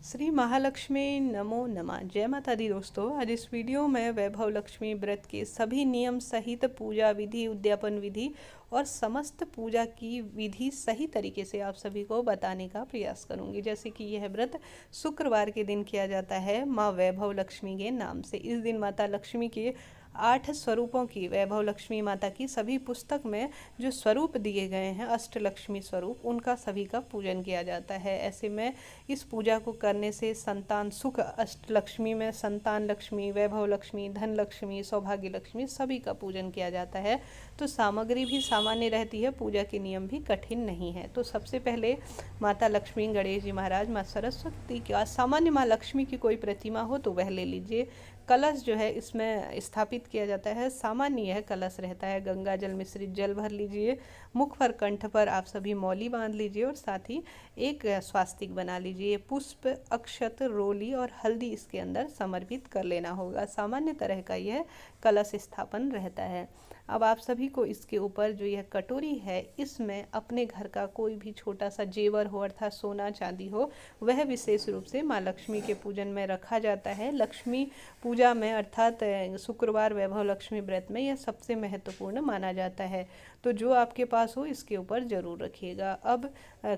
श्री महालक्ष्मी नमो नमः। जय माता दी दोस्तों। आज इस वीडियो में वैभव लक्ष्मी व्रत के सभी नियम सहित पूजा विधि, उद्यापन विधि और समस्त पूजा की विधि सही तरीके से आप सभी को बताने का प्रयास करूंगी। जैसे कि यह व्रत शुक्रवार के दिन किया जाता है माँ वैभव लक्ष्मी के नाम से। इस दिन माता लक्ष्मी के 8 स्वरूपों की, वैभव लक्ष्मी माता की सभी पुस्तक में जो स्वरूप दिए गए हैं, अष्टलक्ष्मी स्वरूप, उनका सभी का पूजन किया जाता है। ऐसे में इस पूजा को करने से संतान सुख, अष्टलक्ष्मी में संतान लक्ष्मी, वैभव लक्ष्मी, धन लक्ष्मी, सौभाग्य लक्ष्मी सभी का पूजन किया जाता है। तो सामग्री भी सामान्य रहती है, पूजा के नियम भी कठिन नहीं है। तो सबसे पहले माता लक्ष्मी, गणेश जी महाराज, माँ सरस्वती का, सामान्य माँ लक्ष्मी की कोई प्रतिमा हो तो वह ले लीजिए। कलश जो है इसमें स्थापित किया जाता है, सामान्य यह कलश रहता है। गंगा जल मिश्रित जल भर लीजिए, मुख पर, कंठ पर आप सभी मौली बांध लीजिए और साथ ही एक स्वास्तिक बना लीजिए। पुष्प, अक्षत, रोली और हल्दी इसके अंदर समर्पित कर लेना होगा। सामान्य तरह का यह कलश स्थापन रहता है। अब आप सभी को इसके ऊपर जो यह कटोरी है, इसमें अपने घर का कोई भी छोटा सा जेवर हो, अर्थात सोना चांदी हो, वह विशेष रूप से माँ लक्ष्मी के पूजन में रखा जाता है। लक्ष्मी पूजा में, अर्थात शुक्रवार वैभव लक्ष्मी व्रत में, यह सबसे महत्वपूर्ण माना जाता है। तो जो आपके पास हो इसके ऊपर जरूर रखिएगा। अब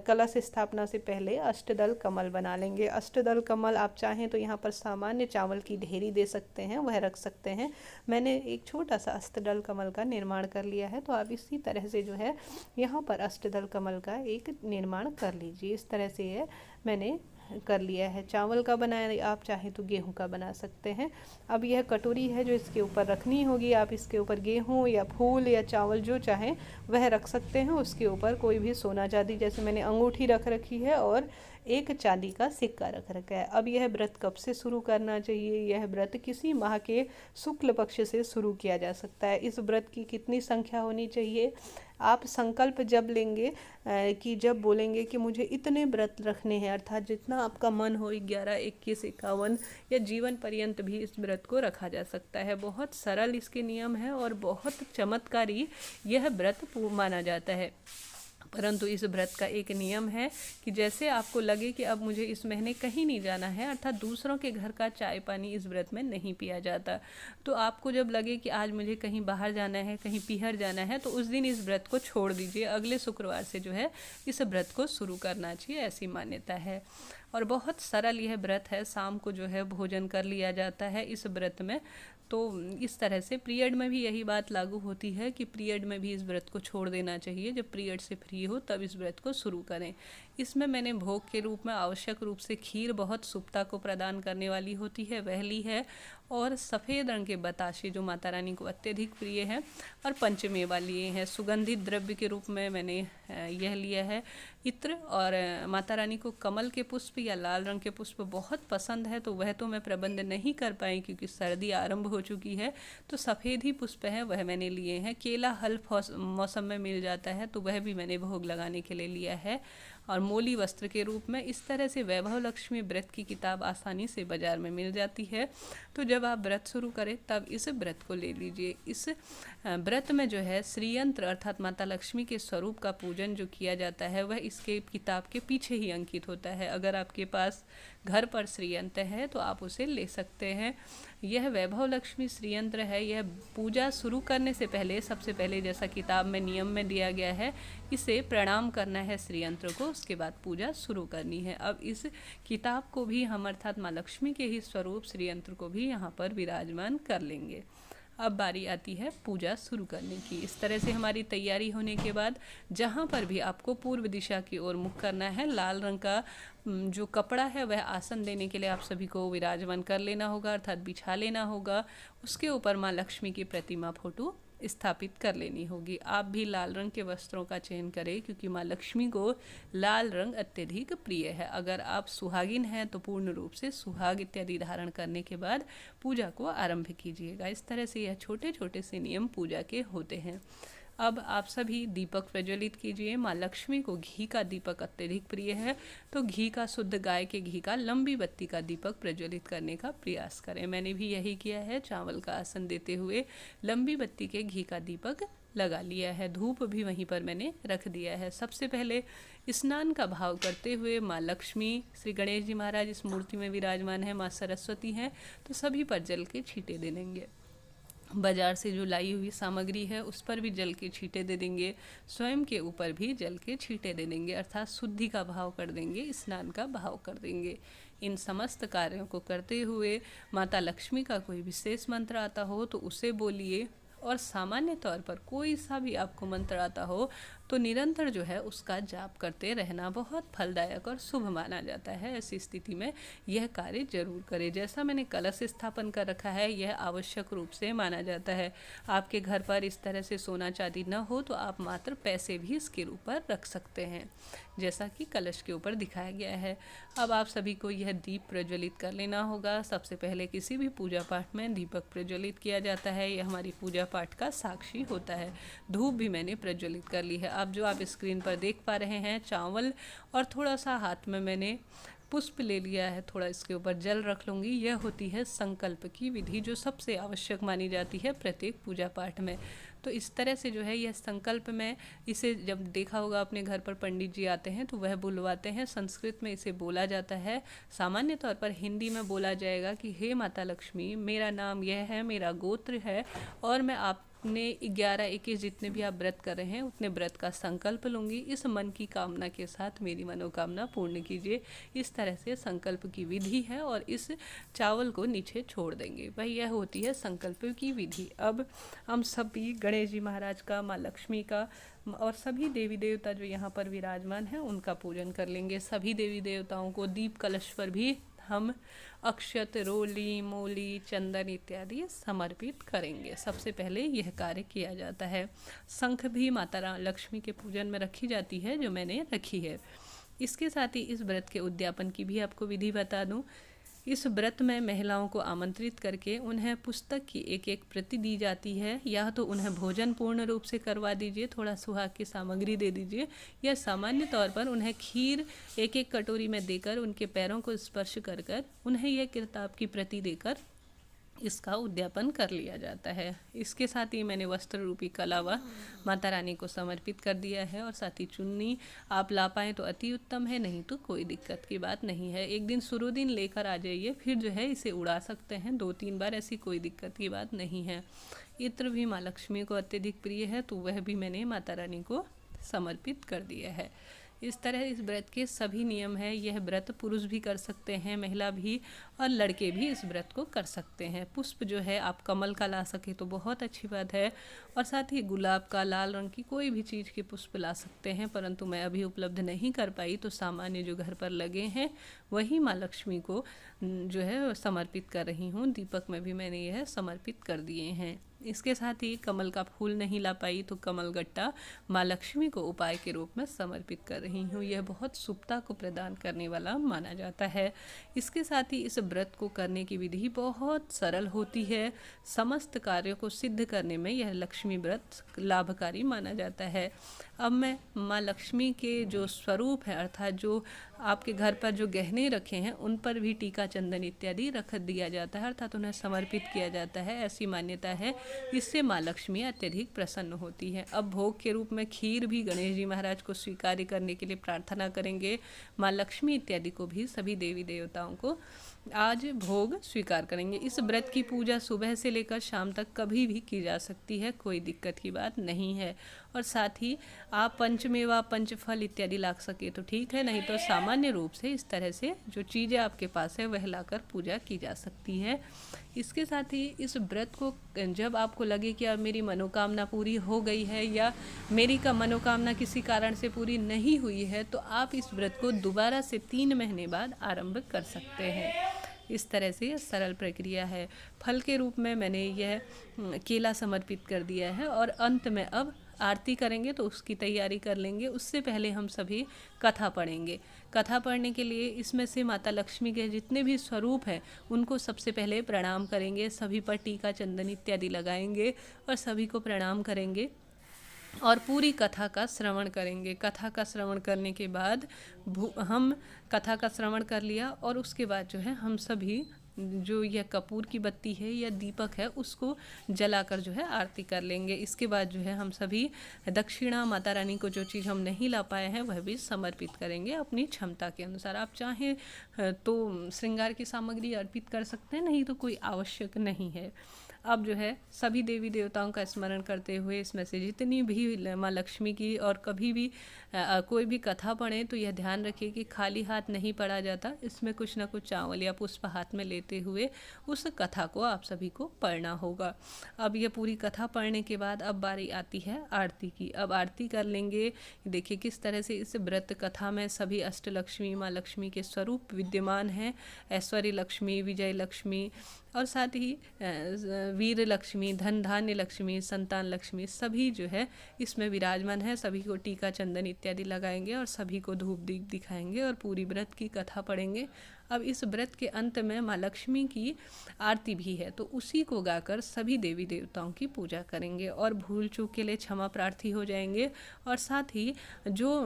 कलश स्थापना से पहले अष्टदल कमल बना लेंगे। अष्टदल कमल आप चाहें तो यहाँ पर सामान्य चावल की ढेरी दे सकते हैं, वह रख सकते हैं। मैंने एक छोटा सा अष्टदल कमल का निर्माण कर लिया है, तो आप इसी तरह से जो है यहाँ पर अष्टदल कमल का एक निर्माण कर लीजिए। इस तरह से यह मैंने कर लिया है। चावल का बनाया, आप चाहें तो गेहूं का बना सकते हैं। अब यह कटोरी है जो इसके ऊपर रखनी होगी। आप इसके ऊपर गेहूं या फूल या चावल जो चाहें वह रख सकते हैं। उसके ऊपर कोई भी सोना चांदी, जैसे मैंने अंगूठी रख रखी है और एक चांदी का सिक्का रख रखा है। अब यह व्रत कब से शुरू करना चाहिए? यह व्रत किसी माह के शुक्ल पक्ष से शुरू किया जा सकता है। इस व्रत की कितनी संख्या होनी चाहिए? आप संकल्प जब लेंगे कि जब बोलेंगे कि मुझे इतने व्रत रखने हैं, अर्थात जितना आपका मन हो, 11, 21, 51 या जीवन पर्यंत भी इस व्रत को रखा जा सकता है। बहुत सरल इसके नियम है और बहुत चमत्कारी यह व्रत माना जाता है। परंतु इस व्रत का एक नियम है कि जैसे आपको लगे कि अब मुझे इस महीने कहीं नहीं जाना है, अर्थात दूसरों के घर का चाय पानी इस व्रत में नहीं पिया जाता, तो आपको जब लगे कि आज मुझे कहीं बाहर जाना है, कहीं पीहर जाना है, तो उस दिन इस व्रत को छोड़ दीजिए। अगले शुक्रवार से जो है इस व्रत को शुरू करना चाहिए, ऐसी मान्यता है। और बहुत सरल यह व्रत है। शाम को जो है भोजन कर लिया जाता है इस व्रत में। तो इस तरह से पीरियड में भी यही बात लागू होती है कि पीरियड में भी इस व्रत को छोड़ देना चाहिए। जब पीरियड से फ्री हो तब इस व्रत को शुरू करें। इसमें मैंने भोग के रूप में आवश्यक रूप से खीर, बहुत शुभता को प्रदान करने वाली होती है, वह ली है। और सफ़ेद रंग के बताशे जो माता रानी को अत्यधिक प्रिय है, और पंचमेवा लिए हैं। सुगंधित द्रव्य के रूप में मैंने यह लिया है इत्र। और माता रानी को कमल के पुष्प या लाल रंग के पुष्प बहुत पसंद है, तो वह तो मैं प्रबंध नहीं कर पाई क्योंकि सर्दी आरंभ हो चुकी है, तो सफ़ेद ही पुष्प हैं वह मैंने लिए हैं। केला हल मौसम में मिल जाता है, तो वह भी मैंने भोग लगाने के लिए लिया है। और मोली वस्त्र के रूप में। इस तरह से वैभव लक्ष्मी व्रत की किताब आसानी से बाजार में मिल जाती है। तो जब आप व्रत शुरू करें तब इस व्रत को ले लीजिए। इस व्रत में जो है श्रीयंत्र, अर्थात माता लक्ष्मी के स्वरूप का पूजन जो किया जाता है, वह इसके किताब के पीछे ही अंकित होता है। अगर आपके पास घर पर श्रीयंत्र है तो आप उसे ले सकते हैं। यह वैभव लक्ष्मी श्रीयंत्र है। यह पूजा शुरू करने से पहले, सबसे पहले जैसा किताब में नियम में दिया गया है, इसे प्रणाम करना है श्रीयंत्र को, उसके बाद पूजा शुरू करनी है। अब इस किताब को भी हम, अर्थात माँ लक्ष्मी के ही स्वरूप श्रीयंत्र को भी यहाँ पर विराजमान कर लेंगे। अब बारी आती है पूजा शुरू करने की। इस तरह से हमारी तैयारी होने के बाद जहाँ पर भी आपको पूर्व दिशा की ओर मुख करना है, लाल रंग का जो कपड़ा है वह आसन देने के लिए आप सभी को विराजमान कर लेना होगा, अर्थात बिछा लेना होगा। उसके ऊपर माँ लक्ष्मी की प्रतिमा, फोटो स्थापित कर लेनी होगी। आप भी लाल रंग के वस्त्रों का चयन करें क्योंकि माँ लक्ष्मी को लाल रंग अत्यधिक प्रिय है। अगर आप सुहागिन हैं तो पूर्ण रूप से सुहाग इत्यादि धारण करने के बाद पूजा को आरंभ कीजिएगा। इस तरह से यह छोटे छोटे से नियम पूजा के होते हैं। अब आप सभी दीपक प्रज्वलित कीजिए। माँ लक्ष्मी को घी का दीपक अत्यधिक प्रिय है, तो घी का, शुद्ध गाय के घी का लंबी बत्ती का दीपक प्रज्वलित करने का प्रयास करें। मैंने भी यही किया है। चावल का आसन देते हुए लंबी बत्ती के घी का दीपक लगा लिया है। धूप भी वहीं पर मैंने रख दिया है। सबसे पहले स्नान का भाव करते हुए माँ लक्ष्मी, श्री गणेश जी महाराज इस मूर्ति में विराजमान है, माँ सरस्वती हैं, तो सभी पर जल के छींटे दे देंगे। बाजार से जो लाई हुई सामग्री है उस पर भी जल के छींटे दे देंगे, स्वयं के ऊपर भी जल के छींटे दे देंगे, अर्थात शुद्धि का भाव कर देंगे, स्नान का भाव कर देंगे। इन समस्त कार्यों को करते हुए माता लक्ष्मी का कोई विशेष मंत्र आता हो तो उसे बोलिए, और सामान्य तौर पर कोई सा भी आपको मंत्र आता हो तो निरंतर जो है उसका जाप करते रहना बहुत फलदायक और शुभ माना जाता है। ऐसी स्थिति में यह कार्य जरूर करें। जैसा मैंने कलश स्थापन कर रखा है, यह आवश्यक रूप से माना जाता है। आपके घर पर इस तरह से सोना चांदी न हो तो आप मात्र पैसे भी इसके ऊपर रख सकते हैं, जैसा कि कलश के ऊपर दिखाया गया है। अब आप सभी को यह दीप प्रज्वलित कर लेना होगा। सबसे पहले किसी भी पूजा पाठ में दीपक प्रज्वलित किया जाता है, यह हमारी पूजा पाठ का साक्षी होता है। धूप भी मैंने प्रज्वलित कर ली है। अब जो आप स्क्रीन पर देख पा रहे हैं, चावल और थोड़ा सा हाथ में मैंने पुष्प ले लिया है, थोड़ा इसके ऊपर जल रख लूँगी। यह होती है संकल्प की विधि, जो सबसे आवश्यक मानी जाती है प्रत्येक पूजा पाठ में। तो इस तरह से जो है यह संकल्प में, इसे जब देखा होगा अपने घर पर पंडित जी आते हैं तो वह बुलवाते हैं। संस्कृत में इसे बोला जाता है। सामान्य तौर पर हिंदी में बोला जाएगा कि हे माता लक्ष्मी, मेरा नाम यह है, मेरा गोत्र है, और मैं आपने 11-21 जितने भी आप व्रत कर रहे हैं उतने व्रत का संकल्प लूँगी। इस मन की कामना के साथ मेरी मनोकामना पूर्ण कीजिए। इस तरह से संकल्प की विधि है, और इस चावल को नीचे छोड़ देंगे। भाई यह होती है संकल्प की विधि। अब हम सभी गणेश जी महाराज का, माँ लक्ष्मी का और सभी देवी देवता जो यहाँ पर विराजमान हैं उनका पूजन कर लेंगे। सभी देवी देवताओं को दीप कलश पर भी हम अक्षत, रोली, मूली, चंदन इत्यादि समर्पित करेंगे। सबसे पहले यह कार्य किया जाता है। शंख भी माता लक्ष्मी के पूजन में रखी जाती है, जो मैंने रखी है। इसके साथ ही इस व्रत के उद्यापन की भी आपको विधि बता दूं। इस व्रत में महिलाओं को आमंत्रित करके उन्हें पुस्तक की एक एक प्रति दी जाती है, या तो उन्हें भोजन पूर्ण रूप से करवा दीजिए, थोड़ा सुहाग की सामग्री दे दीजिए, या सामान्य तौर पर उन्हें खीर एक एक कटोरी में देकर उनके पैरों को स्पर्श कर कर उन्हें यह किताब की प्रति देकर इसका उद्यापन कर लिया जाता है। इसके साथ ही मैंने वस्त्र रूपी कलावा माता रानी को समर्पित कर दिया है, और साथ ही चुन्नी आप ला पाएँ तो अति उत्तम है, नहीं तो कोई दिक्कत की बात नहीं है। एक दिन शुरू दिन लेकर आ जाइए, फिर जो है इसे उड़ा सकते हैं 2-3 बार, ऐसी कोई दिक्कत की बात नहीं है। इत्र भी माँ लक्ष्मी को अत्यधिक प्रिय है, तो वह भी मैंने माता रानी को समर्पित कर दिया है। इस तरह इस व्रत के सभी नियम हैं। यह व्रत पुरुष भी कर सकते हैं, महिला भी, और लड़के भी इस व्रत को कर सकते हैं। पुष्प जो है आप कमल का ला सके तो बहुत अच्छी बात है, और साथ ही गुलाब का, लाल रंग की कोई भी चीज़ के पुष्प ला सकते हैं, परंतु मैं अभी उपलब्ध नहीं कर पाई, तो सामान्य जो घर पर लगे हैं वही माँ लक्ष्मी को जो है समर्पित कर रही हूँ। दीपक में भी मैंने यह समर्पित कर दिए हैं। इसके साथ ही कमल का फूल नहीं ला पाई तो कमल गट्टा माँ लक्ष्मी को उपाय के रूप में समर्पित कर रही हूँ। यह बहुत शुभता को प्रदान करने वाला माना जाता है। इसके साथ ही इस व्रत को करने की विधि बहुत सरल होती है। समस्त कार्यों को सिद्ध करने में यह लक्ष्मी व्रत लाभकारी माना जाता है। अब मैं माँ लक्ष्मी के जो स्वरूप है, अर्थात जो आपके घर पर जो गहने रखे हैं उन पर भी टीका, चंदन इत्यादि रख दिया जाता है, अर्थात उन्हें समर्पित किया जाता है। ऐसी मान्यता है, इससे माँ लक्ष्मी अत्यधिक प्रसन्न होती है। अब भोग के रूप में खीर भी गणेश जी महाराज को स्वीकार करने के लिए प्रार्थना करेंगे। माँ लक्ष्मी इत्यादि को भी सभी देवी देवताओं को आज भोग स्वीकार करेंगे। इस व्रत की पूजा सुबह से लेकर शाम तक कभी भी की जा सकती है, कोई दिक्कत की बात नहीं है। और साथ ही आप पंचमेवा, पंचफल इत्यादि ला सके तो ठीक है, नहीं तो सामान्य रूप से इस तरह से जो चीज़ें आपके पास है वह लाकर पूजा की जा सकती है। इसके साथ ही इस व्रत को जब आपको लगे कि अब मेरी मनोकामना पूरी हो गई है, या मेरी का मनोकामना किसी कारण से पूरी नहीं हुई है, तो आप इस व्रत को दोबारा से 3 महीने बाद आरंभ कर सकते हैं। इस तरह से यह सरल प्रक्रिया है। फल के रूप में मैंने यह केला समर्पित कर दिया है, और अंत में अब आरती करेंगे तो उसकी तैयारी कर लेंगे। उससे पहले हम सभी कथा पढ़ेंगे। कथा पढ़ने के लिए इसमें से माता लक्ष्मी के जितने भी स्वरूप हैं उनको सबसे पहले प्रणाम करेंगे, सभी पर टीका, चंदन इत्यादि लगाएंगे और सभी को प्रणाम करेंगे और पूरी कथा का श्रवण करेंगे। कथा का श्रवण करने के बाद हम कथा का श्रवण कर लिया, और उसके बाद जो है हम सभी जो यह कपूर की बत्ती है या दीपक है उसको जलाकर जो है आरती कर लेंगे। इसके बाद जो है हम सभी दक्षिणा माता रानी को जो चीज़ हम नहीं ला पाए हैं वह भी समर्पित करेंगे अपनी क्षमता के अनुसार। आप चाहें तो श्रृंगार की सामग्री अर्पित कर सकते हैं, नहीं तो कोई आवश्यक नहीं है। अब जो है सभी देवी देवताओं का स्मरण करते हुए इसमें से जितनी भी माँ लक्ष्मी की और कभी भी कोई भी कथा पढ़ें तो यह ध्यान रखिए कि खाली हाथ नहीं पढ़ा जाता, इसमें कुछ ना कुछ चावल या पुष्प हाथ में लेते हुए उस कथा को आप सभी को पढ़ना होगा। अब ये पूरी कथा पढ़ने के बाद अब बारी आती है आरती की। अब आरती कर लेंगे। देखिए किस तरह से इस व्रत कथा में सभी अष्टलक्ष्मी माँ लक्ष्मी के स्वरूप विद्यमान हैं। ऐश्वर्य लक्ष्मी, विजय लक्ष्मी और साथ ही वीर लक्ष्मी, धन धान्य लक्ष्मी, संतान लक्ष्मी सभी जो है इसमें विराजमान है। सभी को टीका चंदन इत्यादि लगाएंगे और सभी को धूप दीप दिखाएंगे और पूरी व्रत की कथा पढ़ेंगे। अब इस व्रत के अंत में माँ लक्ष्मी की आरती भी है, तो उसी को गाकर सभी देवी देवताओं की पूजा करेंगे और भूल चूक के लिए क्षमा प्रार्थी हो जाएंगे। और साथ ही जो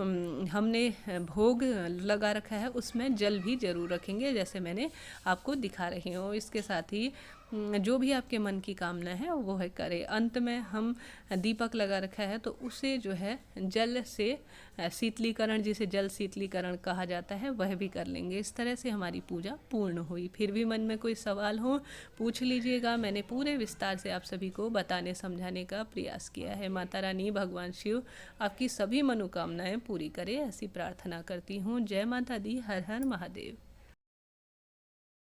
हमने भोग लगा रखा है उसमें जल भी जरूर रखेंगे, जैसे मैंने आपको दिखा रही हूँ। इसके साथ ही जो भी आपके मन की कामना है वो है करें। अंत में हम दीपक लगा रखा है तो उसे जो है जल से शीतलीकरण, जिसे जल शीतलीकरण कहा जाता है, वह भी कर लेंगे। इस तरह से हमारी पूजा पूर्ण हुई। फिर भी मन में कोई सवाल हो पूछ लीजिएगा, मैंने पूरे विस्तार से आप सभी को बताने समझाने का प्रयास किया है। माता रानी भगवान शिव आपकी सभी मनोकामनाएं पूरी करे, ऐसी प्रार्थना करती हूँ। जय माता दी। हर हर महादेव।